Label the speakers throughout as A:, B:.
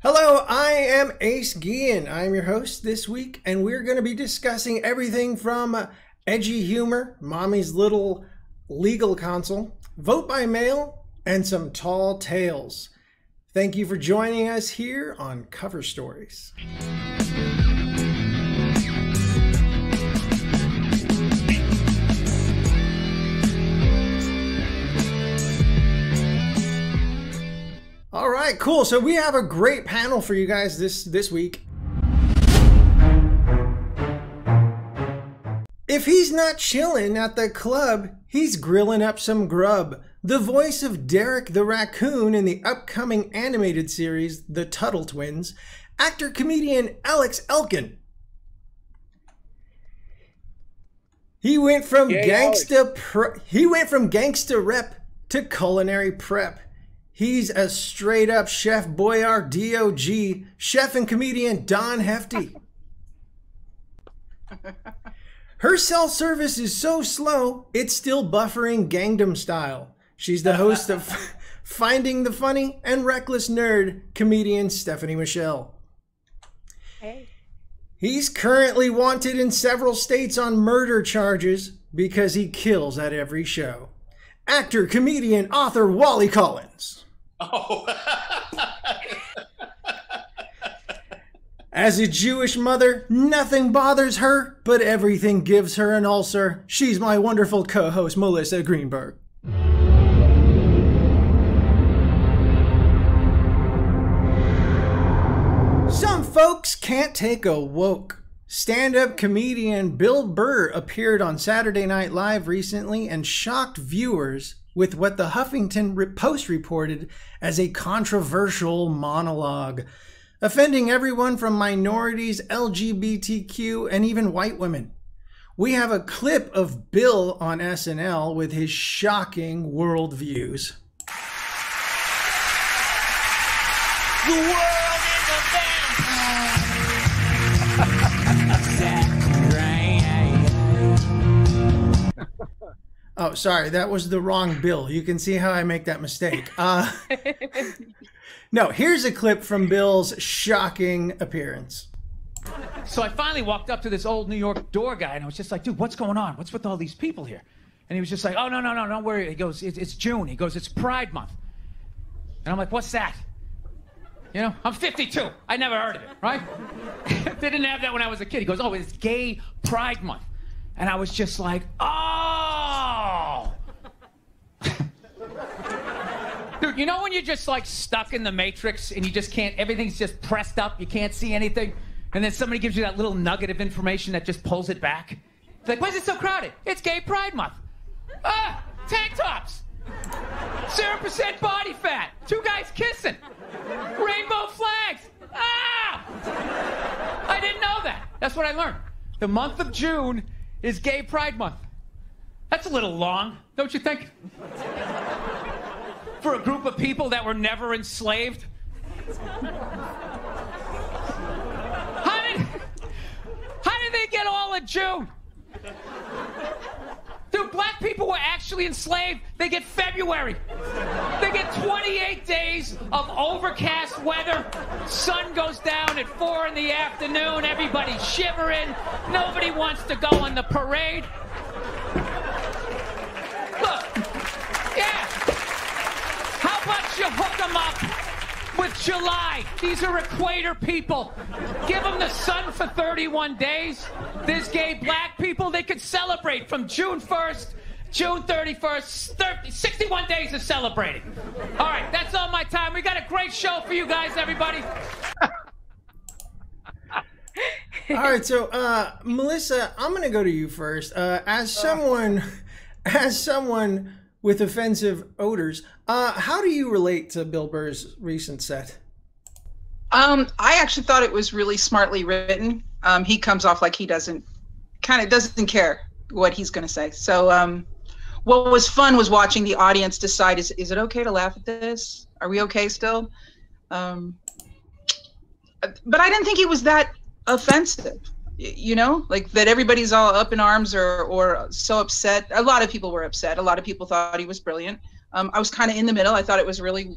A: Hello, I am Ace Guillen. I'm your host this week, and we're going to be discussing everything from edgy humor, mommy's little legal counsel, vote by mail, and some tall tales. Thank you for joining us here on Cover Stories. All right, cool. So we have a great panel for you guys this week. If he's not chilling at the club, he's grilling up some grub. The voice of Derek the Raccoon in the upcoming animated series, The Tuttle Twins, actor-comedian Alex Elkin. He went from gangsta rep to culinary prep. He's a straight-up Chef Boyardee OG, chef and comedian Don Hefty. Her cell service is so slow, it's still buffering Gangnam Style. She's the host of Finding the Funny and Reckless Nerd, comedian Stephanie Michelle.
B: Hey.
A: He's currently wanted in several states on murder charges because he kills at every show. Actor, comedian, author Walley Collins.
C: Oh.
A: As a Jewish mother, nothing bothers her, but everything gives her an ulcer. She's my wonderful co-host, Melissa Greenberg. Some folks can't take a woke. Stand-up comedian Bill Burr appeared on Saturday Night Live recently and shocked viewers with what the Huffington Post reported as a controversial monologue, offending everyone from minorities, LGBTQ, and even white women. We have a clip of Bill on SNL with his shocking worldviews.
D: The world is a
A: Oh, sorry, that was the wrong Bill. You can see how I make that mistake. No, here's a clip from Bill's shocking appearance.
D: So I finally walked up to this old New York door guy, and I was just like, dude, what's going on? What's with all these people here? And he was just like, oh, no, don't worry. He goes, it's June. He goes, it's Pride Month. And I'm like, what's that? You know, I'm 52. I never heard of it, right? They didn't have that when I was a kid. He goes, oh, it's Gay Pride Month. And I was just like, oh! Dude, you know when you're just like stuck in the Matrix and you just can't, everything's just pressed up, you can't see anything, and then somebody gives you that little nugget of information that just pulls it back? It's like, why is it so crowded? It's Gay Pride Month. Ah, tank tops. 0% body fat. 2 guys kissing. Rainbow flags. Ah! I didn't know that. That's what I learned. The month of June is Gay Pride Month. That's a little long, don't you think? For a group of people that were never enslaved. How did they get all of June? Dude, black people were actually enslaved. They get February. They get 28 days of overcast weather. Sun goes down at 4 in the afternoon. Everybody's shivering. Nobody wants to go on the parade. Look, yeah. How about you hook them up with July? These are equator people. Give them the sun for 31 days. There's gay black people. They could celebrate from June 1st, June 31st, 61 days of celebrating. All right, that's all my time. We got a great show for you guys, everybody.
A: All right, so Melissa, I'm going to go to you first. As someone with offensive odors, how do you relate to Bill Burr's recent set?
B: I actually thought it was really smartly written. He comes off like he doesn't care what he's going to say. So what was fun was watching the audience decide, is it okay to laugh at this? Are we okay still? But I didn't think he was that offensive, you know, like that everybody's all up in arms or so upset. A lot of people were upset. A lot of people thought he was brilliant. I was kind of in the middle. I thought it was really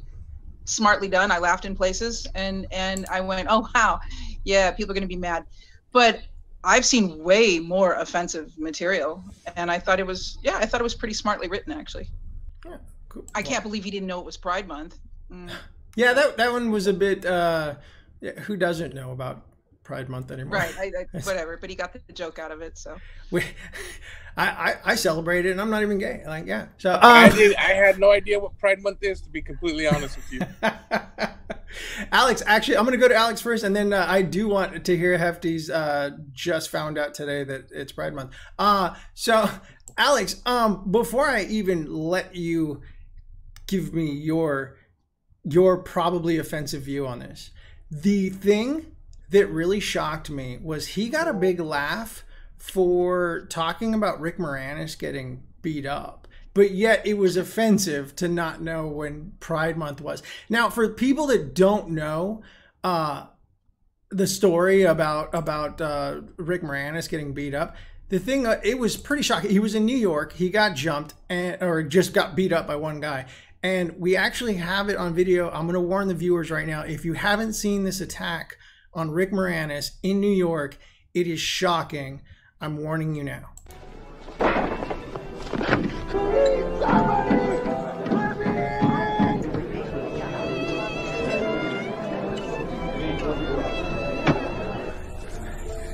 B: smartly done. I laughed in places, and I went, oh wow, yeah, people are going to be mad. But I've seen way more offensive material, and I thought it was pretty smartly written, actually.
A: Yeah, cool.
B: I can't believe he didn't know it was Pride Month.
A: Yeah, that one was a bit. Who doesn't know about Pride Month anymore?
B: Right, whatever. But he got the joke out of it, so.
A: I celebrate it, and I'm not even gay. Like, yeah. So
C: I had no idea what Pride Month is, to be completely honest with you.
A: Alex, actually, I'm going to go to Alex first, and then I do want to hear Hefty's just found out today that it's Pride Month. So, Alex, before I even let you give me your probably offensive view on this, the thing that really shocked me was he got a big laugh for talking about Rick Moranis getting beat up, but yet it was offensive to not know when Pride Month was. Now, for people that don't know the story about Rick Moranis getting beat up, the thing, it was pretty shocking. He was in New York. He got jumped or just got beat up by one guy. And we actually have it on video. I'm going to warn the viewers right now. If you haven't seen this attack on Rick Moranis in New York, it is shocking. I'm warning you now.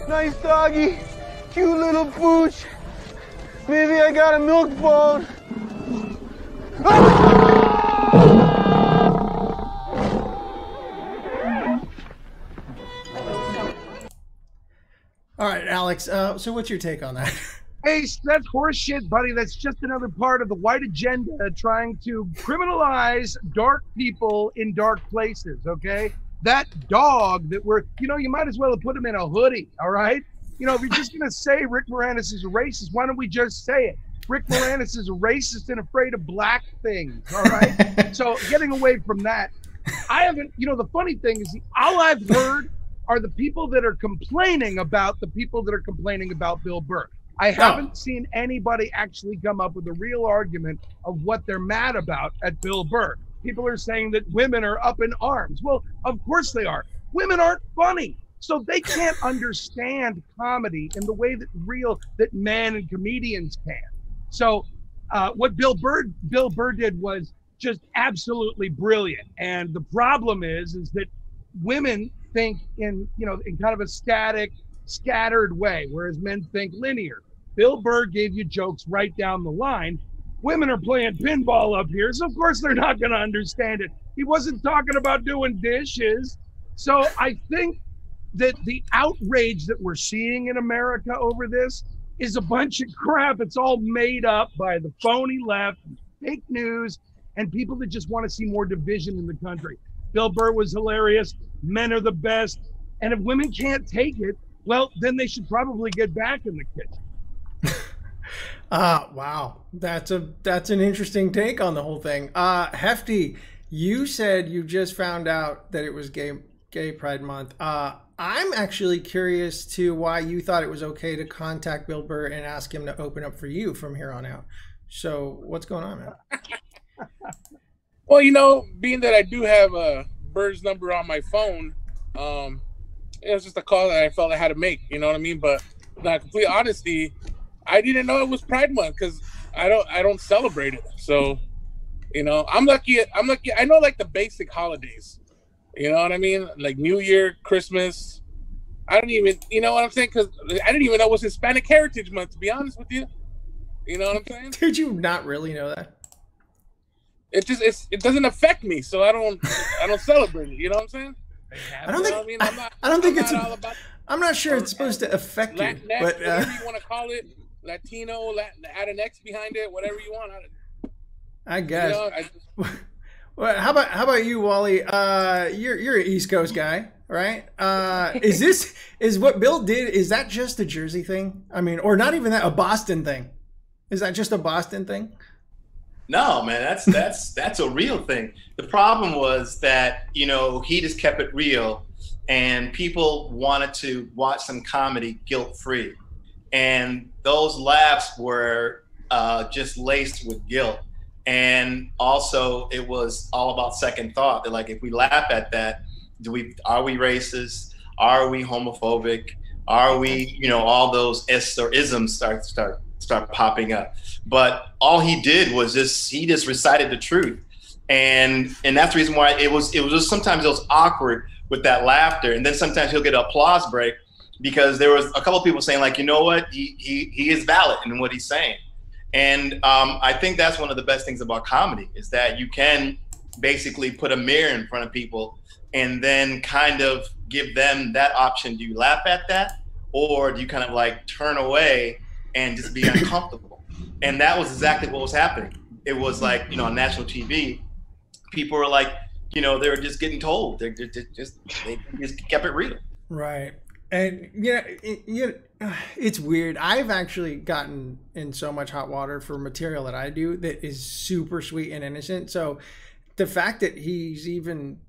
E: Nice doggy, cute little pooch. Maybe I got a milk bone.
A: All right, Alex, so what's your take on that?
E: Ace, that's horseshit, buddy. That's just another part of the white agenda trying to criminalize dark people in dark places, okay? That dog that you might as well have put him in a hoodie, all right? You know, if you're just going to say Rick Moranis is a racist, why don't we just say it? Rick Moranis is a racist and afraid of black things, all right? So getting away from that, I haven't, the funny thing is all I've heard are the people that are complaining about the people that are complaining about Bill Burr. I haven't seen anybody actually come up with a real argument of what they're mad about at Bill Burr. People are saying that women are up in arms. Well, of course they are. Women aren't funny. So they can't understand comedy in the way that men and comedians can. So what Bill Burr did was just absolutely brilliant. And the problem is that women think in kind of a static, scattered way, whereas men think linear. Bill Burr gave you jokes right down the line. Women are playing pinball up here, so of course they're not going to understand it. He wasn't talking about doing dishes. So I think that the outrage that we're seeing in America over this is a bunch of crap. It's all made up by the phony left, fake news, and people that just want to see more division in the country. Bill Burr was hilarious. Men are the best. And if women can't take it, well, then they should probably get back in the kitchen.
A: Wow. That's an interesting take on the whole thing. Hefty, you said you just found out that it was Gay Pride Month. I'm actually curious to why you thought it was okay to contact Bill Burr and ask him to open up for you from here on out. So what's going on, man?
C: Well, being that I do have Burr's number on my phone, it was just a call that I felt I had to make, you know what I mean? But in complete honesty, I didn't know it was Pride Month because I don't celebrate it. So, I'm lucky. I know like the basic holidays, you know what I mean? Like New Year, Christmas. I don't even, you know what I'm saying? Because I didn't even know it was Hispanic Heritage Month, to be honest with you. You know what I'm saying?
A: Did you not really know that?
C: It doesn't affect me, so I don't celebrate it. You know what I'm saying?
A: I'm not sure it's supposed to affect you,
C: Latinx,
A: but
C: whatever you want to call it, Latino, add an X behind it, whatever you want.
A: I guess. Well, how about you, Wally? You're an East Coast guy, right? Is what Bill did? Is that just a Jersey thing? I mean, or not even that, a Boston thing? Is that just a Boston thing?
F: No, man, that's a real thing. The problem was that, he just kept it real and people wanted to watch some comedy guilt-free. And those laughs were just laced with guilt. And also it was all about second thought. They're like, if we laugh at that, are we racist? Are we homophobic? Are we, you know, all those isms start popping up. But all he did was he just recited the truth. And that's the reason why it was just sometimes it was awkward with that laughter. And then sometimes he'll get an applause break because there was a couple of people saying like, you know what, he is valid in what he's saying. And I think that's one of the best things about comedy is that you can basically put a mirror in front of people and then kind of give them that option. Do you laugh at that? Or do you kind of like turn away and just be uncomfortable? And that was exactly what was happening. It was like, you know, on national TV, people were like, you know, they were just getting told. They just kept it real.
A: Right. And, it's weird. I've actually gotten in so much hot water for material that I do that is super sweet and innocent. So the fact that he's even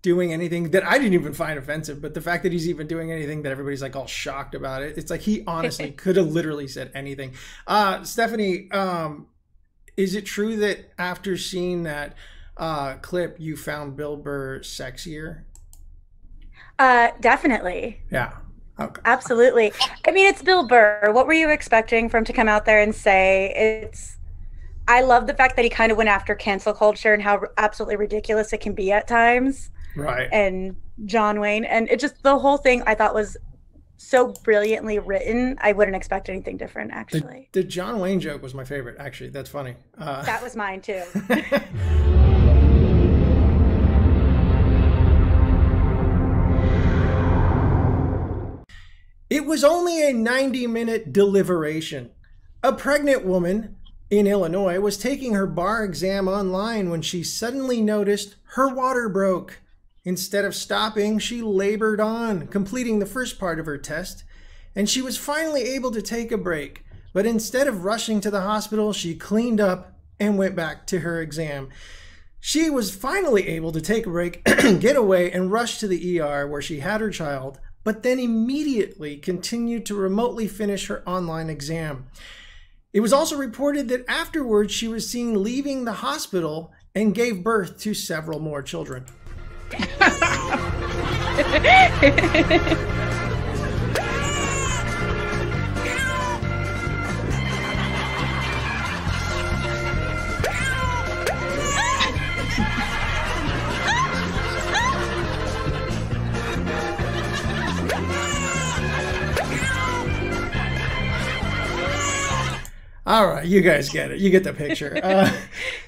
A: doing anything that I didn't even find offensive, but the fact that he's even doing anything that everybody's like all shocked about it, it's like he honestly could have literally said anything. Stephanie, is it true that after seeing that clip, you found Bill Burr sexier?
G: Definitely.
A: Yeah. Okay.
G: Absolutely. I mean, it's Bill Burr. What were you expecting for him to come out there and say? I love the fact that he kind of went after cancel culture and how absolutely ridiculous it can be at times.
A: Right.
G: And John Wayne. And it just, the whole thing I thought was so brilliantly written. I wouldn't expect anything different, actually.
A: The John Wayne joke was my favorite, actually. That's funny.
G: That was mine, too.
A: It was only a 90-minute deliberation. A pregnant woman in Illinois was taking her bar exam online when she suddenly noticed her water broke. Instead of stopping, she labored on, completing the first part of her test, and she was finally able to take a break. But instead of rushing to the hospital, she cleaned up and went back to her exam. She was finally able to take a break, get away, and rush to the ER where she had her child, but then immediately continued to remotely finish her online exam. It was also reported that afterwards she was seen leaving the hospital and gave birth to several more children. All right, you guys get it. You get the picture.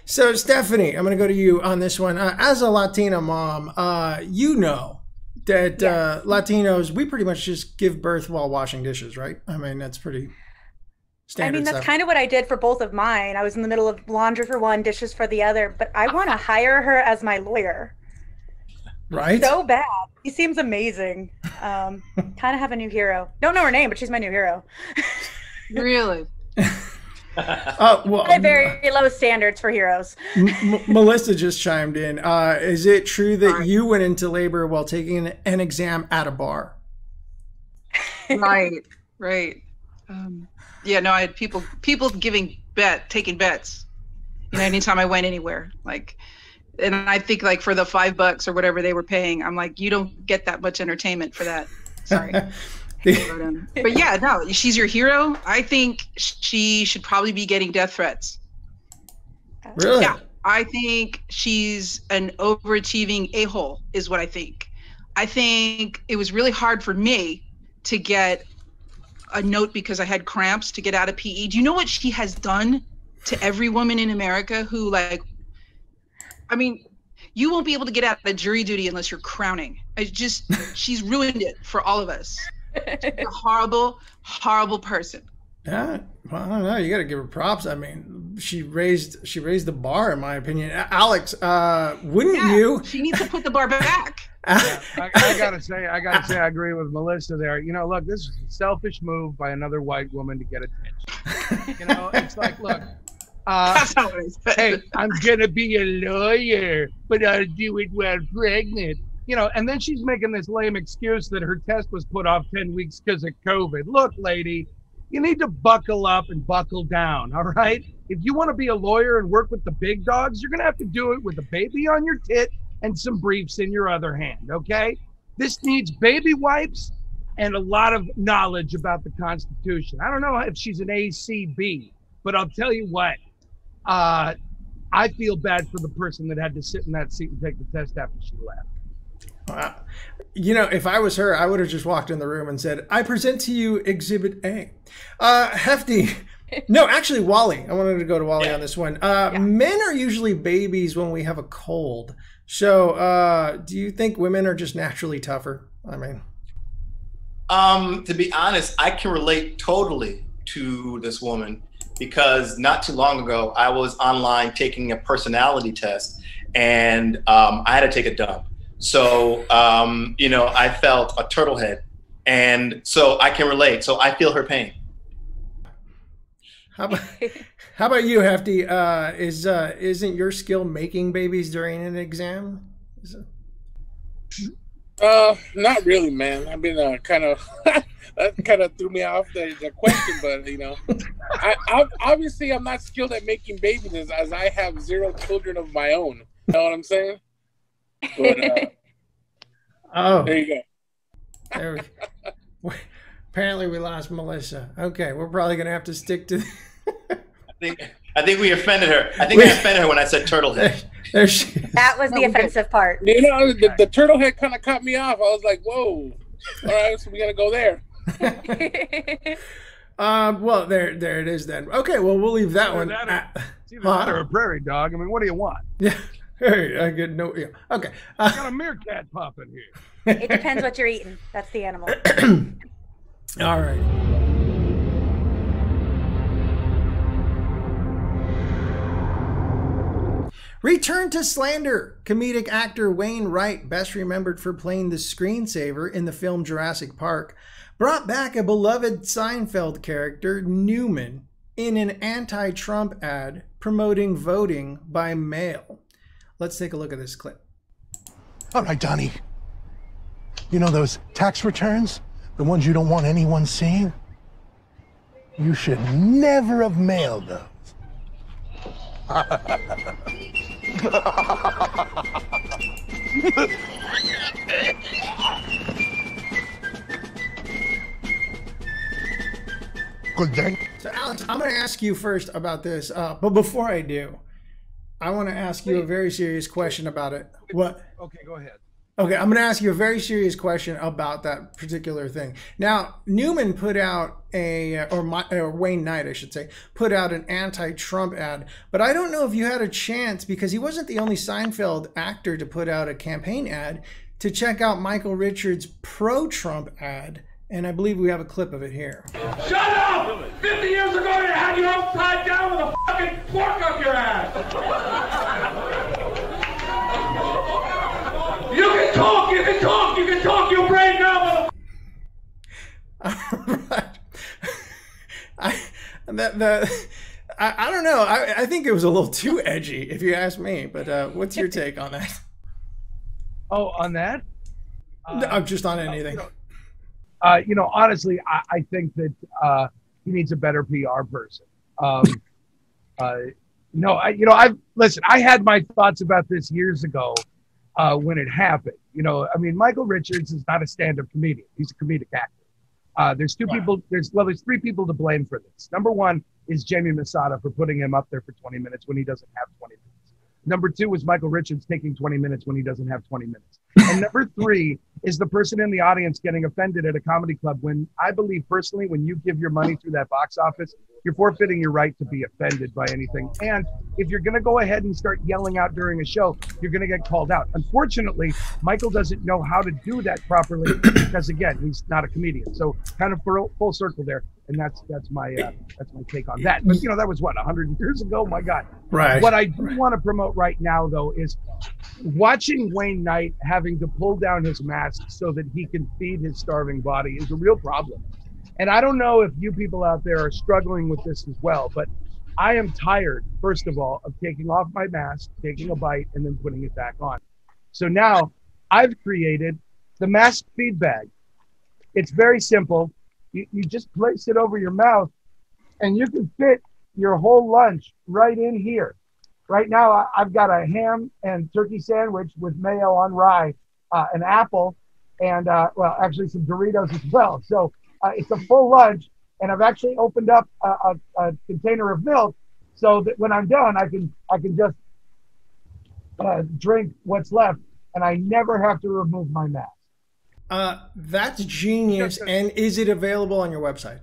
A: So, Stephanie, I'm going to go to you on this one. As a Latina mom, you know that yes. Latinos, we pretty much just give birth while washing dishes, right? I mean, that's pretty standard.
G: I mean, that's
A: stuff.
G: kind of what I did for both of mine. I was in the middle of laundry for one, dishes for the other, but I want to hire her as my lawyer.
A: Right?
G: So bad. He seems amazing. Kind of have a new hero. Don't know her name, but she's my new hero.
B: Really?
A: Well,
G: I have very low standards for heroes.
A: Melissa just chimed in. Is it true that you went into labor while taking an exam at a bar?
B: Right. Yeah, no, I had people taking bets. You know, anytime I went anywhere, like, and I think like for the $5 or whatever they were paying, I'm like, you don't get that much entertainment for that. Sorry. But yeah, no, she's your hero. I think she should probably be getting death threats.
A: Really?
B: Yeah, I think she's an overachieving a-hole is what I think. I think it was really hard for me to get a note because I had cramps to get out of PE. Do you know what she has done to every woman in America who, like, I mean, you won't be able to get out of jury duty unless you're crowning. She's ruined it for all of us. She's a horrible, horrible person.
A: Yeah, well, I don't know. You got to give her props. I mean, she raised the bar, in my opinion. Alex, wouldn't you?
B: She needs to put the bar back.
E: Yeah, I gotta say, I agree with Melissa there. You know, look, this is a selfish move by another white woman to get attention. You know, it's like, look,
B: that's not what I said.
E: hey, I'm gonna be a lawyer, but I'll do it while pregnant. You know, and then she's making this lame excuse that her test was put off 10 weeks because of COVID. Look, lady, you need to buckle up and buckle down, all right? If you want to be a lawyer and work with the big dogs, you're going to have to do it with a baby on your tit and some briefs in your other hand, okay? This needs baby wipes and a lot of knowledge about the Constitution. I don't know if she's an ACB, but I'll tell you what, I feel bad for the person that had to sit in that seat and take the test after she left.
A: Wow. You know, if I was her, I would have just walked in the room and said, I present to you Exhibit A. Hefty. No, actually, Walley. I wanted to go to Walley on this one. Men are usually babies when we have a cold. So do you think women are just naturally tougher? I mean...
F: To be honest, I can relate totally to this woman because not too long ago, I was online taking a personality test and I had to take a dump. So, you know, I felt a turtle head and so I can relate. So I feel her pain.
A: How about you, Hefty? Isn't your skill making babies during an exam?
C: Not really, man. I've been kind of that kind of threw me off the question, but you know, I obviously I'm not skilled at making babies as I have 0 children of my own. You know what I'm saying? But,
A: oh,
C: there you go.
A: There apparently we lost Melissa. Okay, we're probably gonna have to stick to.
F: I think we offended her. I think I offended her when I said turtle head.
A: There she is.
G: That was the offensive part.
C: You know, the turtle head kind of caught me off. I was like, whoa. All right, so we got to go there.
A: Well, there it is then. Okay, well, we'll leave that one.
E: It's either that or a prairie dog. I mean, what do you want?
A: Yeah. Hey, I get no. Yeah. Okay.
E: I got a meerkat pup in here.
G: It depends what you're eating. That's the animal.
A: All right. Return to slander. Comedic actor Wayne Wright, best remembered for playing the screensaver in the film Jurassic Park, brought back a beloved Seinfeld character, Newman, in an anti-Trump ad promoting voting by mail. Let's take a look at this clip.
H: All right, Donnie. You know those tax returns? The ones you don't want anyone seeing? You should never have mailed those. Good day.
A: So, Alex, I'm going to ask you first about this, but before I do, I want to ask you a very serious question about it. What?
E: Okay, go ahead.
A: Okay, I'm going to ask you a very serious question about that particular thing. Now, Newman put out or Wayne Knight, I should say, put out an anti-Trump ad, but I don't know if you had a chance, because he wasn't the only Seinfeld actor to put out a campaign ad, to check out Michael Richards' pro-Trump ad, and I believe we have a clip of it here.
I: Shut up! 50 years ago, you had you upside down with a fucking fork up your ass! You can talk, you can talk, you can talk, your brain now,
A: motherfucker! I don't know. I think it was a little too edgy, if you ask me, but what's your take on that?
E: Oh, on that?
A: No, just on anything.
E: You know, honestly, I think that he needs a better PR person. Listen, I had my thoughts about this years ago when it happened. You know, I mean, Michael Richards is not a stand-up comedian. He's a comedic actor. There's three people to blame for this. Number one is Jamie Masada for putting him up there for 20 minutes when he doesn't have 20 minutes. Number two was Michael Richards taking 20 minutes when he doesn't have 20 minutes. And number three is the person in the audience getting offended at a comedy club when I believe personally, when you give your money through that box office, you're forfeiting your right to be offended by anything. And if you're going to go ahead and start yelling out during a show, you're going to get called out. Unfortunately, Michael doesn't know how to do that properly because, again, he's not a comedian. So kind of full circle there. And that's my take on that. But, you know, that was, 100 years ago? My God.
A: Right.
E: What I do want to promote right now, though, is watching Wayne Knight having to pull down his mask so that he can feed his starving body is a real problem. And I don't know if you people out there are struggling with this as well, but I am tired, first of all, of taking off my mask, taking a bite, and then putting it back on. So now I've created the mask feed bag. It's very simple. You just place it over your mouth, and you can fit your whole lunch right in here. Right now, I've got a ham and turkey sandwich with mayo on rye, an apple, and, well, actually some Doritos as well. So it's a full lunch, and I've actually opened up a container of milk so that when I'm done, I can just drink what's left, and I never have to remove my mask.
A: That's genius. And is it available on your website?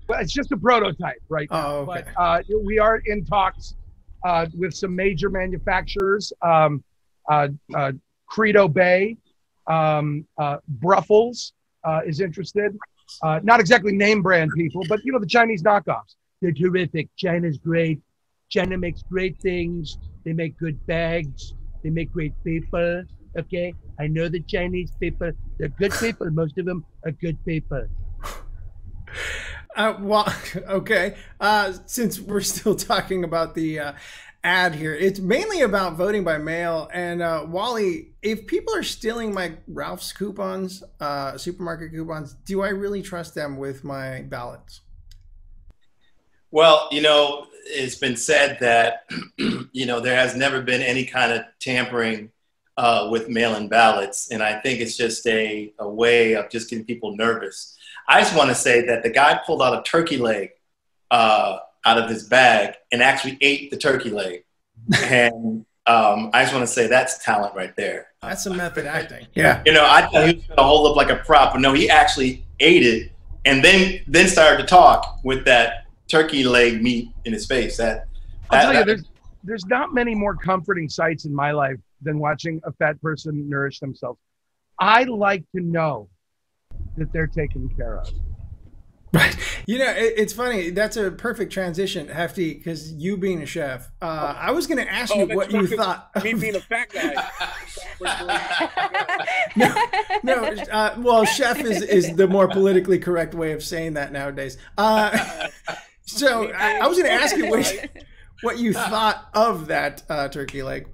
E: Well, it's just a prototype right now.
A: Oh, okay.
E: But we are in talks with some major manufacturers, Credo Bay, Bruffles is interested. Not exactly name brand people, but you know, the Chinese knockoffs. They're terrific. China's great. China makes great things. They make good bags. They make great people. Okay, I know the Chinese people. They're good people. Most of them are good people.
A: Well, okay. Since we're still talking about the ad here, it's mainly about voting by mail. And Wally, if people are stealing my Ralph's coupons, supermarket coupons, do I really trust them with my ballots?
F: Well, you know, it's been said that, you know, there has never been any kind of tampering with mail-in ballots. And I think it's just a way of just getting people nervous. I just want to say that the guy pulled out a turkey leg out of his bag and actually ate the turkey leg. And I just want to say that's talent right there.
A: That's some method acting. Yeah.
F: You know, I thought he was going to hold up like a prop, but no, he actually ate it and then started to talk with that turkey leg meat in his face.
E: I'll tell you, there's not many more comforting sights in my life than watching a fat person nourish themselves. I like to know that they're taken care of.
A: Right. You know, it's funny. That's a perfect transition, Hefty, because you being a chef. I was going to ask you what you thought.
C: Me being a fat guy.
A: Well, chef is the more politically correct way of saying that nowadays. So I was going to ask you what you thought of that turkey leg.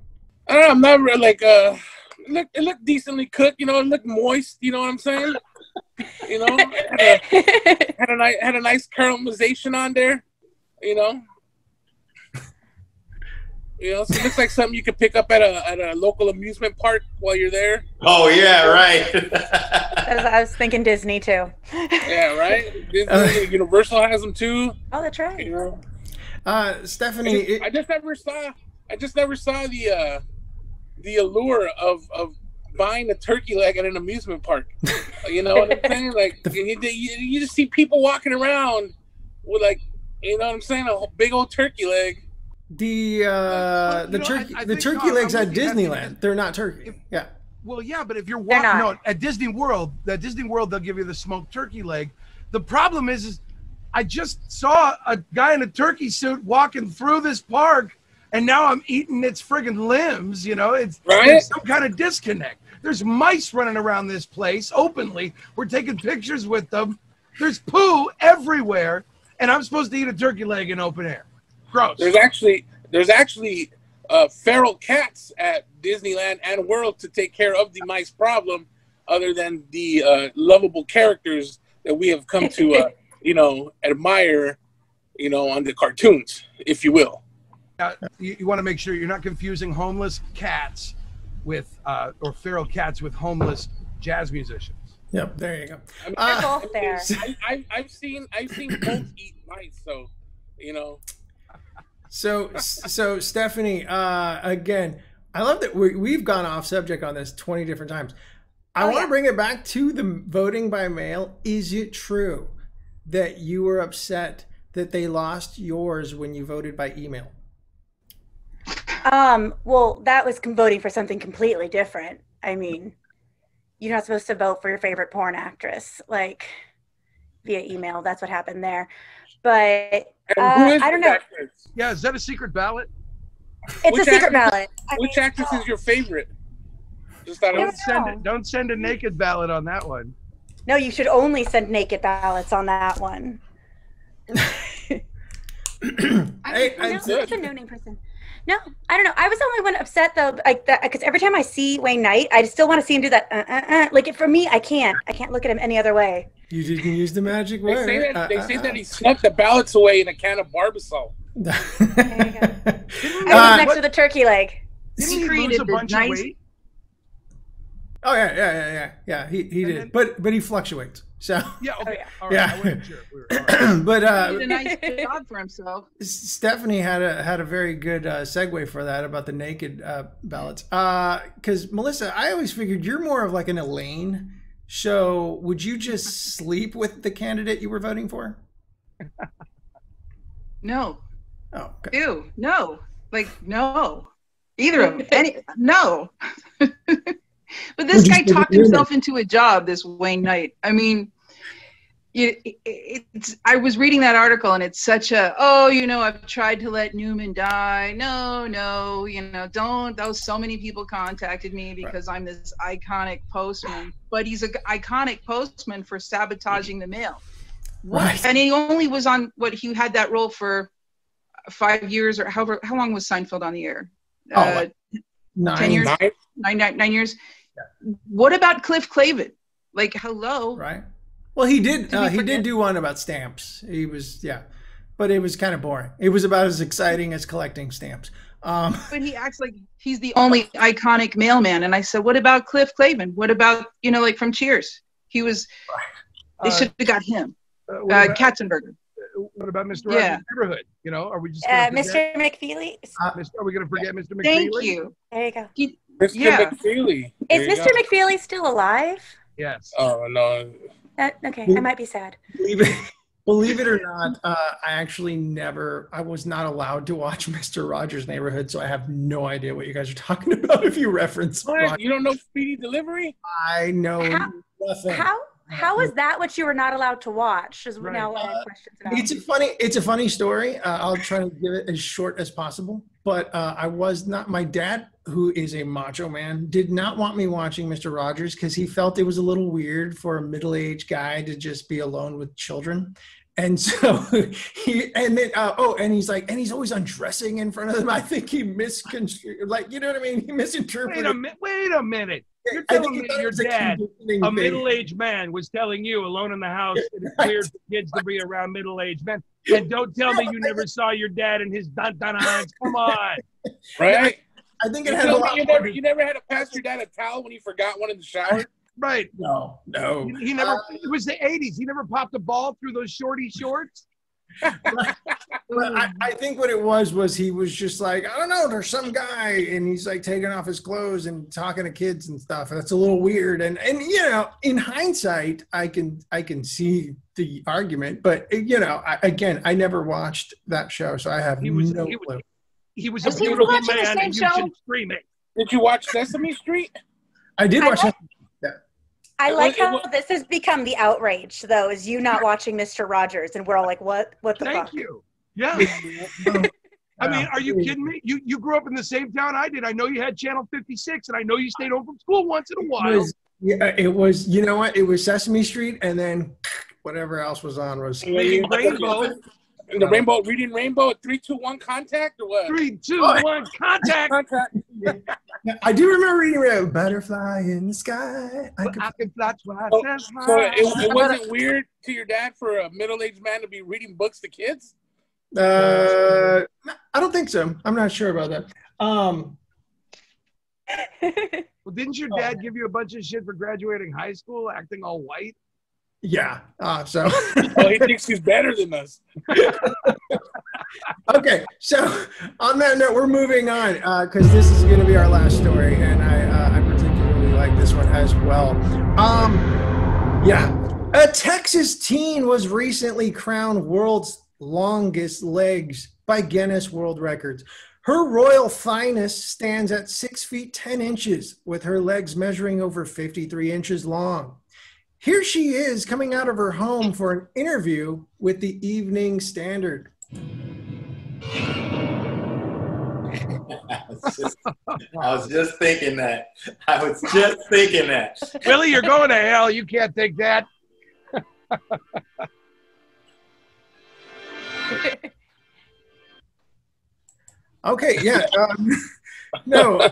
C: I'm not really like it looked decently cooked. You know, it looked moist. You know what I'm saying? You know, had a nice caramelization on there. You know, so it looks like something you could pick up at a local amusement park while you're there.
F: Oh yeah, right.
G: I was thinking Disney too.
C: Yeah, right. Disney, Universal has them too.
G: Oh, that's right.
C: You know,
A: Stephanie,
C: I just never saw the allure of buying a turkey leg at an amusement park. You know what I'm saying? Like you just see people walking around with, like, you know what I'm saying, a big old turkey leg.
A: The turkey legs at Disneyland, they're not turkey. Yeah.
E: Well, yeah, but if you're walking at Disney World, they'll give you the smoked turkey leg. The problem is I just saw a guy in a turkey suit walking through this park, and now I'm eating its friggin' limbs. You know, there's some kind of disconnect. There's mice running around this place openly. We're taking pictures with them. There's poo everywhere, and I'm supposed to eat a turkey leg in open air. Gross.
C: There's actually feral cats at Disneyland and World to take care of the mice problem, other than the lovable characters that we have come to admire, on the cartoons, if you will.
E: You want to make sure you're not confusing homeless cats with or feral cats with homeless jazz musicians.
A: Yep, there you go.
G: They're both there.
C: I've seen both eat mice, so
A: So Stephanie, again, I love that we've gone off subject on this 20 different times. I want to bring it back to the voting by mail. Is it true that you were upset that they lost yours when you voted by email?
G: Well, that was voting for something completely different. I mean, you're not supposed to vote for your favorite porn actress, like, via email. That's what happened there. But I don't know.
C: Actress?
E: Yeah, is that a secret ballot?
G: It's a secret ballot.
C: Which actress is your favorite?
E: Don't send a naked ballot on that one.
G: No, you should only send naked ballots on that one. It's a no-name person. No, I don't know. I was the only one upset though, like that, because every time I see Wayne Knight, I still want to see him do that. Like, for me, I can't look at him any other way.
A: You didn't use the magic word.
C: They say that he snuck the ballots away in a can of Barbasol.
G: There you go. I was next to the turkey leg.
E: Didn't he lose a bunch of weight?
A: Oh yeah. He did, but he fluctuates. So
E: yeah, okay.
G: Oh,
E: All right.
A: Yeah.
E: I wasn't sure. Right.
A: But
B: He did a nice job for himself.
A: Stephanie had a very good segue for that about the naked ballots. Because Melissa, I always figured you're more of like an Elaine. So would you just sleep with the candidate you were voting for?
B: No.
A: Oh, okay.
B: Ew. No. Like, no. Either of them. No. But this guy talked himself into a job, this Wayne Knight. I mean, I was reading that article, and it's such a, I've tried to let Newman die. No, don't. So many people contacted me because I'm this iconic postman. But he's an iconic postman for sabotaging the mail.
A: Right.
B: And he only was on, he had that role for 5 years, or how long was Seinfeld on the air? 10 years? 9 years? Yeah. What about Cliff Clavin? Like, hello.
A: Right. Well, he did do one about stamps. He was, but it was kind of boring. It was about as exciting as collecting stamps.
B: But he acts like he's the only iconic mailman. And I said, what about Cliff Clavin? What about, like from Cheers? He was, they should have got him. Katzenberger.
E: What about Mr. Rogers' Neighborhood? Are we just
G: Mr. McFeely?
E: Are we going to forget Mr. McFeely?
B: Thank you.
G: There you go.
C: Mr. McFeely.
G: Is Mr. McFeely still alive?
E: Yes.
C: Oh, no.
G: Okay, I might be sad.
A: Believe it or not, I was not allowed to watch Mr. Rogers' Neighborhood, so I have no idea what you guys are talking about if you reference
C: What? You don't know Speedy Delivery?
A: I know nothing.
G: How is that what you were not allowed to watch? Is now what I have questions about.
A: It's a funny story. I'll try to give it as short as possible. But I was not. My dad, who is a macho man, did not want me watching Mr. Rogers because he felt it was a little weird for a middle-aged guy to just be alone with children. And so and he's like, and he's always undressing in front of them. I think he misconstrued, like, you know what I mean? He misinterpreted.
E: Wait a minute. You're telling me your dad, a middle-aged man, was telling you alone in the house that it's weird for kids to be around middle-aged men. And don't tell me you never saw your dad in his dun-dun-ons. Come on.
C: Right?
A: I think it had a lot
C: you never had to pass your dad a towel when he forgot one in the shower?
E: Right.
A: No.
E: He never. It was the '80s. He never popped a ball through those shorty shorts.
A: But I think what it was he was just like, I don't know, there's some guy, and he's like taking off his clothes and talking to kids and stuff. And that's a little weird. And in hindsight, I can see the argument. But I never watched that show, so I have no clue.
E: He was a beautiful man, and you should scream it.
C: Did you watch Sesame Street?
A: I did watch Sesame Street.
G: I like how this has become the outrage, though, is you not watching Mr. Rogers, and we're all like, what the fuck?
E: Thank you. Yeah. I mean, are you kidding me? You grew up in the same town I did. I know you had Channel 56, and I know you stayed home from school once in a while.
A: It was, you know what? It was Sesame Street, and then whatever else was on was
E: Rainbow.
C: And the reading Rainbow at 3, 2, 1 contact or what?
E: 3, 2, 1 contact.
A: I do remember reading Rainbow. Butterfly in the sky. I can
E: fly twice as high.
C: So it wasn't weird to your dad for a middle-aged man to be reading books to kids?
A: I don't think so. I'm not sure about that.
E: Well, didn't your dad give you a bunch of shit for graduating high school, acting all white?
A: Yeah. So
C: well, he thinks he's better than us.
A: Okay. So on that note, we're moving on because this is going to be our last story, and I particularly like this one as well. A Texas teen was recently crowned world's longest legs by Guinness World Records. Her royal finest stands at 6 feet 10 inches, with her legs measuring over 53 inches long. Here she is coming out of her home for an interview with the Evening Standard.
F: I was just thinking that.
E: Billy, you're going to hell. You can't take that.
A: Okay, yeah. No,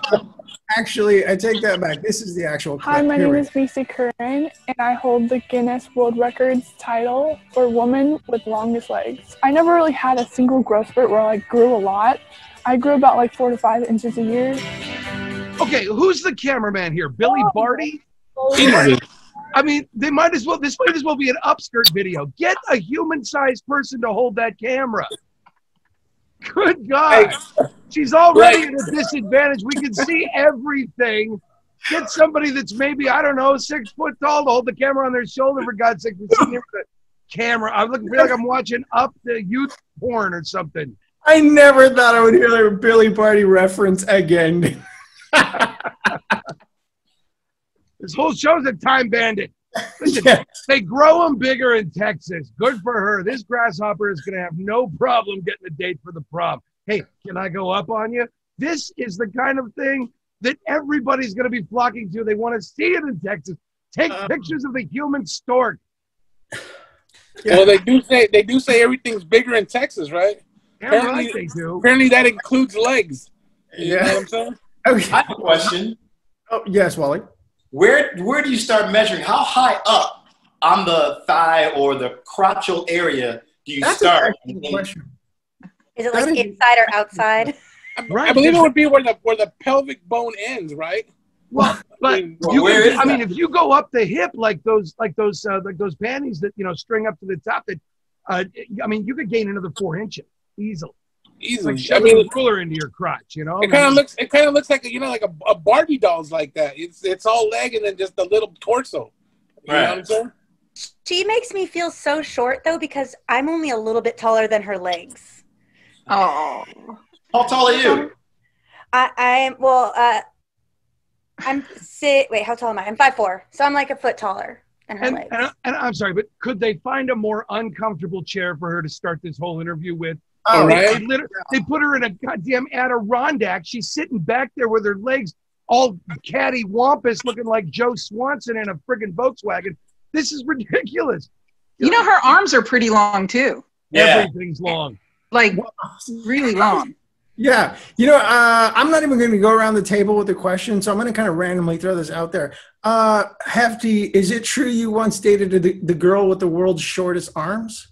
A: actually, I take that back. This is the actual clip.
J: Hi, my
A: Here
J: name
A: we
J: is Visa Curran, and I hold the Guinness World Records title for woman with longest legs. I never really had a single growth spurt where I grew a lot. I grew about like 4 to 5 inches a year.
E: Okay, who's the cameraman here? Billy Barty?
C: Jesus.
E: I mean, this might as well be an upskirt video. Get a human-sized person to hold that camera. Good God. She's already at a disadvantage. We can see everything. Get somebody that's maybe, I don't know, 6 foot tall to hold the camera on their shoulder, for God's sake. The camera. I feel like I'm watching Up the youth porn or something.
A: I never thought I would hear a Billy Barty reference again.
E: This whole show's a time bandit. Listen, they grow them bigger in Texas. Good for her. This grasshopper is going to have no problem getting a date for the prom. Hey, can I go up on you? This is the kind of thing that everybody's going to be flocking to. They want to see it in Texas. Take pictures of the human stork.
C: Well, they do say everything's bigger in Texas, right?
E: Apparently, right, they do.
C: Apparently that includes legs. You know what I'm saying?
F: Okay. I have a question.
A: Oh, yes, Wally.
F: Where do you start measuring? How high up on the thigh or the crotchal area do you start?
G: Is it like inside or outside?
C: I believe it would be where the pelvic bone ends, right?
E: Well, but if you go up the hip like those panties that string up to the top, that you could gain another 4 inches easily.
C: Easily,
E: like shoving a ruler into your crotch, It
C: kind of looks like a Barbie doll's like that. It's all leg and then just a little torso. You know what I'm saying?
G: She makes me feel so short though because I'm only a little bit taller than her legs.
B: Oh,
F: how tall are you?
G: I'm how tall am I? I'm 5'4", so I'm like a foot taller than her legs.
E: And I'm sorry, but could they find a more uncomfortable chair for her to start this whole interview with?
C: Oh, right.
E: They put her in a goddamn Adirondack. She's sitting back there with her legs all cattywampus, looking like Joe Swanson in a friggin' Volkswagen. This is ridiculous.
B: Her arms are pretty long too.
E: Yeah. Everything's long.
B: Like really long.
A: Yeah. I'm not even going to go around the table with the question, so I'm going to kind of randomly throw this out there. Hefty, is it true you once dated the girl with the world's shortest arms?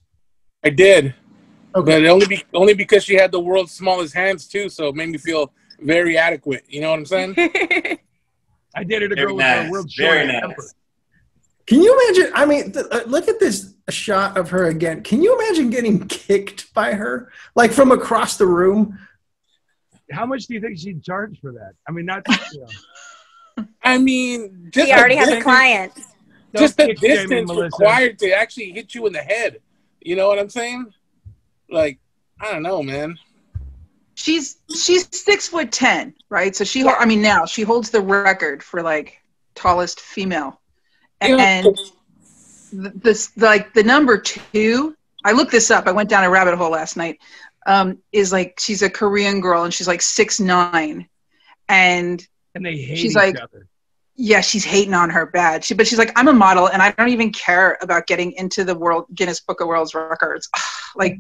C: I did.
A: Okay.
C: But only because she had the world's smallest hands too, so it made me feel very adequate. You know what I'm saying?
E: I dated a girl with the world's shortest temper.
A: Can you imagine? I mean, look at this shot of her again. Can you imagine getting kicked by her, like from across the room?
E: How much do you think she'd charge for that? I mean, not.
C: I mean, just
G: she already has a client.
C: Just the distance required to actually hit you in the head. You know what I'm saying? Like, I don't know, man.
B: She's 6'10", right? So now she holds the record for like tallest female. And the number 2, I looked this up. I went down a rabbit hole last night. Is like she's a Korean girl and she's like 6'9", and
E: they hate
B: she's
E: each
B: like,
E: other.
B: Yeah, she's hating on her bad. But she's like, I'm a model and I don't even care about getting into the Guinness Book of World Records. Like,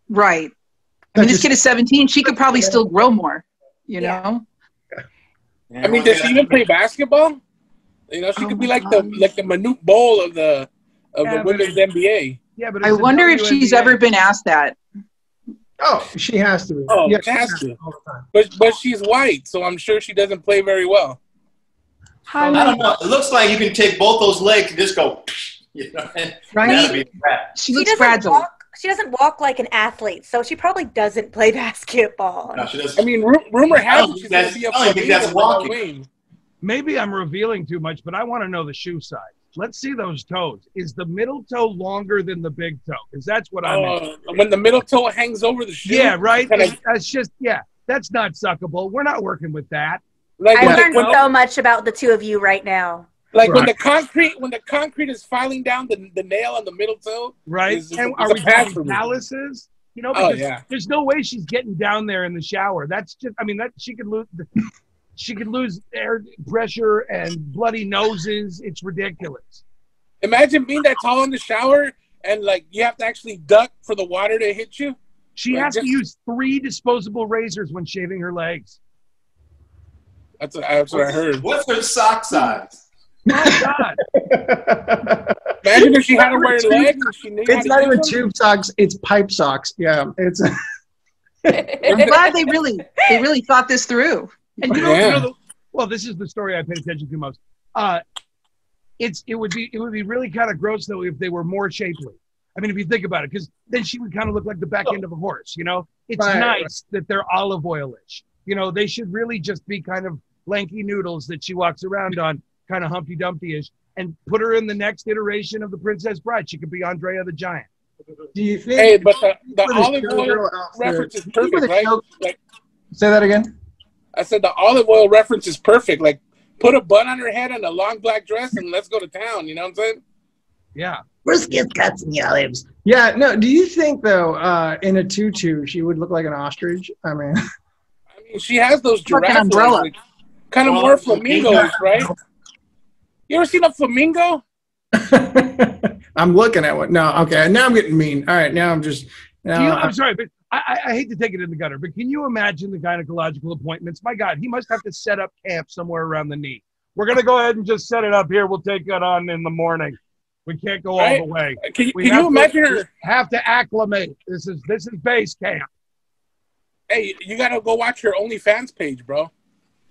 B: right. I mean, this kid is 17. She could probably still grow more, you know?
C: I mean, does she even play basketball? She could be like the Manute Bol of the women's NBA.
E: Yeah, but
B: I wonder if she's ever been asked that.
A: Oh, she has to be.
C: Oh,
A: yeah,
C: she has to. But she's white, so I'm sure she doesn't play very well.
F: I don't know. It looks like you can take both those legs and just go.
B: Right? She looks fragile.
G: She doesn't walk like an athlete, so she probably doesn't play basketball.
F: No, she doesn't.
C: I mean, rumor has it she's going to be
F: that's walking.
E: Maybe I'm revealing too much, but I want to know the shoe size. Let's see those toes. Is the middle toe longer than the big toe? Because that's what I'm
C: when the middle toe hangs over the shoe.
E: Yeah, right. That's just that's not suckable. We're not working with that.
G: Like I learned so much about the two of you right now.
C: Like when the concrete is filing down the nail on the middle toe.
E: Right. And are we having calluses? Because there's no way she's getting down there in the shower. That's just she could lose air pressure and bloody noses. It's ridiculous.
C: Imagine being that tall in the shower and like you have to actually duck for the water to hit you.
E: She has to use 3 disposable razors when shaving her legs.
C: That's what I heard.
F: What's her sock size?
E: My God.
C: Imagine if she had to wear legs.
A: It's not even tube socks. It's pipe socks. Yeah, it's.
B: I'm glad they really thought this through.
E: And you know, well, this is the story I paid attention to most. It would be really kind of gross though if they were more shapely. I mean, if you think about it, because then she would kind of look like the back end of a horse. You know, it's nice that they're olive oil-ish. You know, they should really just be kind of lanky noodles that she walks around on, kind of Humpty Dumpty-ish, and put her in the next iteration of the Princess Bride. She could be Andrea the Giant.
A: Do you think?
C: Hey, but the olive oil reference is perfect, right? Like,
A: say that again.
C: I said the olive oil reference is perfect. Like, put a bun on her head and a long black dress, and let's go to town. You know what I'm saying?
E: Yeah.
A: Brisket cuts and the olives. Yeah. No. Do you think though, in a tutu, she would look like an ostrich? I mean,
C: she has those giraffe legs, like, kind of more flamingos, right? You ever seen a flamingo?
A: I'm looking at one. No, okay. Now I'm getting mean. All right, now I'm just.
E: I'm sorry, but I hate to take it in the gutter, but can you imagine the gynecological appointments? My God, he must have to set up camp somewhere around the knee. We're going to go ahead and just set it up here. We'll take it on in the morning. We can't go all the way.
C: Can you imagine her?
E: Have to acclimate. This is base camp.
C: Hey, you got to go watch her OnlyFans page, bro.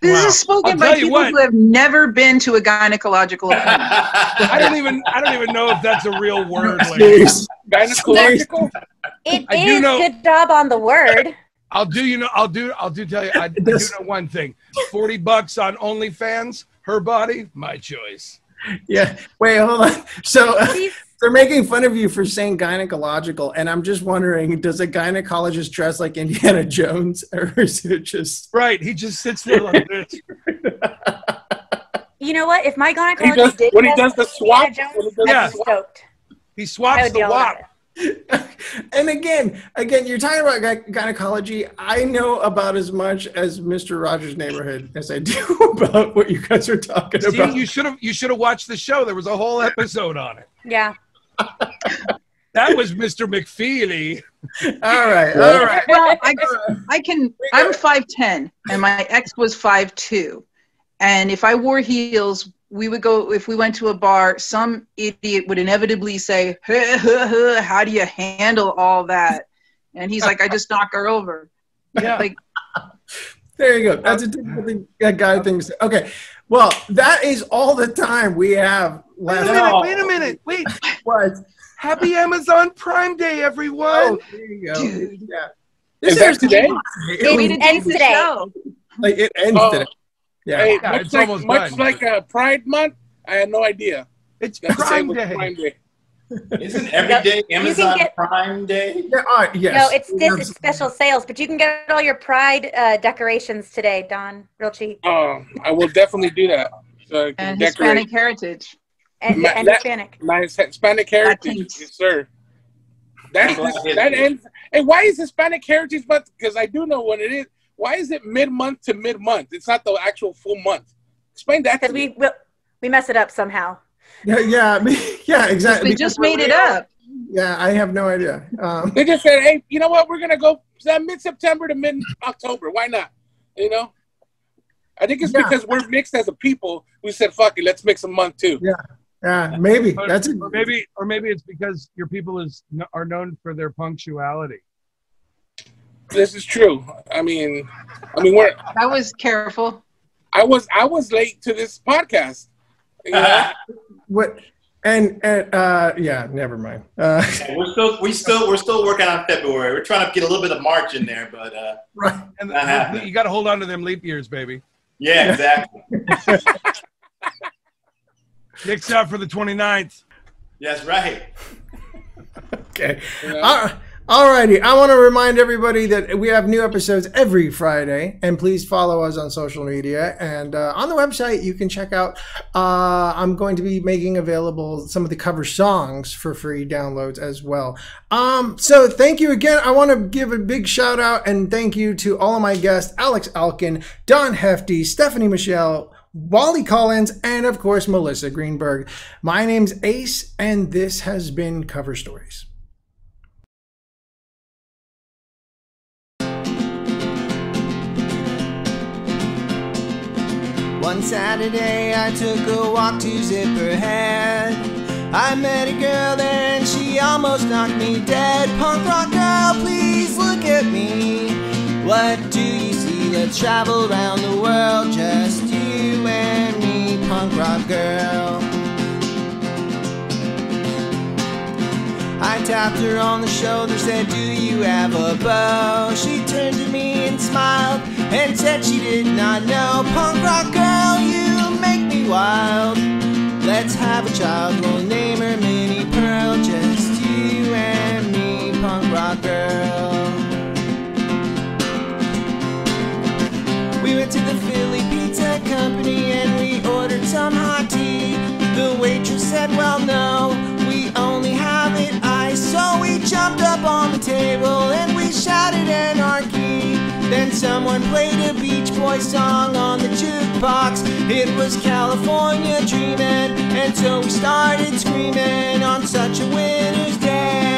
B: This is spoken by people who have never been to a gynecological appointment.
E: I don't even know if that's a real word.
C: Gynecological?
G: It is good job on the word.
E: I'll tell you, I do know one thing. $40 on OnlyFans, her body, my choice.
A: Yeah. Wait, hold on. So they're making fun of you for saying gynecological, and I'm just wondering, does a gynecologist dress like Indiana Jones, or is it just
E: right? He just sits there like this.
G: You know what? If my gynecologist
C: when he does the swap,
E: he swaps the wop.
A: And again, you're talking about gynecology. I know about as much as Mr. Rogers' Neighborhood as I do about what you guys are talking about.
E: You should have watched the show. There was a whole episode on it.
G: Yeah.
E: That was Mr. McFeely.
A: All right.
B: Well, I'm 5'10", and my ex was 5'2", and if I wore heels, we would go, if we went to a bar, some idiot would inevitably say, how do you handle all that? And he's like, I just knock her over.
E: Yeah.
B: Like,
A: there you go. That's a typical thing that guy thinks. Okay. Well, that is all the time we have left.
E: Wait a minute. What? Happy Amazon Prime Day, everyone. Oh,
A: there you go.
B: Dude.
A: Yeah.
C: Is that today?
G: It ends today.
A: Like, it ends today. Yeah.
C: Hey,
E: it's almost
C: much like Pride Month, I had no idea.
E: It's Prime Day.
F: Isn't every day Amazon Prime Day?
A: Yeah, yes.
G: No, it's special sales, but you can get all your Pride decorations today, Don, real cheap.
C: Oh, I will definitely do that. So I can
B: and
C: decorate.
B: Hispanic heritage.
G: And Hispanic.
C: My Hispanic heritage, yes, sir. That ends. And why is Hispanic Heritage Month? Because I do know what it is. Why is it mid-month to mid-month? It's not the actual full month. Explain that to me.
G: Because we mess it up somehow.
A: Yeah, exactly.
B: They just made it up.
A: Yeah, I have no idea.
C: They just said, hey, you know what? We're going to go mid-September to mid-October. Why not? You know? I think it's because we're mixed as a people. We said, fuck it, let's mix a month too.
A: Yeah, maybe.
E: Or maybe it's because your people are known for their punctuality.
C: This is true. I mean, I
B: was careful.
C: I was late to this podcast. You know?
A: What? And yeah, never mind.
F: We're still working on February. We're trying to get a little bit of March in there, but
A: right.
E: And you got to hold on to them leap years, baby.
F: Yeah, exactly.
E: Nick's out for the 29th.
F: That's right.
A: Okay. Yeah. All righty. I want to remind everybody that we have new episodes every Friday, and please follow us on social media. And on the website, you can check out, I'm going to be making available some of the cover songs for free downloads as well. So thank you again. I want to give a big shout out and thank you to all of my guests, Alex Alkin, Don Hefty, Stephanie Michelle, Wally Collins, and of course, Melissa Greenberg. My name's Ace, and this has been Cover Stories. One Saturday I took a walk to Zipperhead. I met a girl there and she almost knocked me dead. Punk rock girl, please look at me. What do you see? Let's travel around the world, just you and me, punk rock girl. I tapped her on the shoulder, said, do you have a beau? She turned to me and smiled and said she did not know. Punk rock girl, you make me wild. Let's have a child, we'll name her Minnie Pearl. Just you and me, punk rock girl. We went to the Philly Pizza Company and we ordered some hot tea. The waitress said, well no, we only have it iced. So we jumped up on the table and we shouted anarchy. Then someone played a Beach Boys song on the jukebox. It was California Dreamin', and so we started screaming on such a winter's day.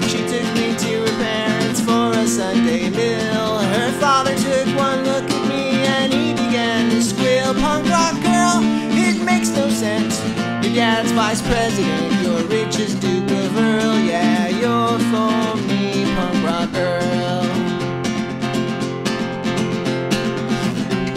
A: She took me to her parents for a Sunday meal. Her father took one look at me and he began to squeal. Punk rock girl, it makes no sense. Your dad's vice president, you're rich as Duke of Earl. Yeah, you're for me, punk rock girl.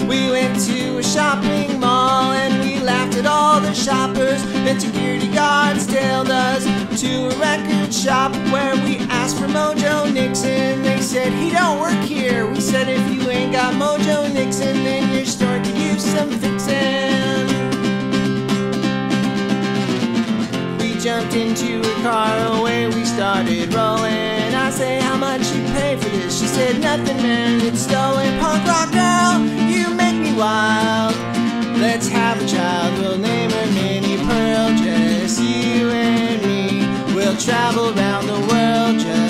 A: We went to a shopping mall and we laughed at all the shoppers. Then security guards tailed us to a record shop where we asked for Mojo Nixon. They said, he don't work here. We said, if you ain't got Mojo Nixon, then your store could use some fixin'. We jumped into a car, away we started rolling. I say, how much you pay for this? She said, nothing, man, it's stolen. Punk rock girl, you make me wild. Let's have a child, we'll name her Minnie Pearl. Just you and me, we'll travel around the world. Just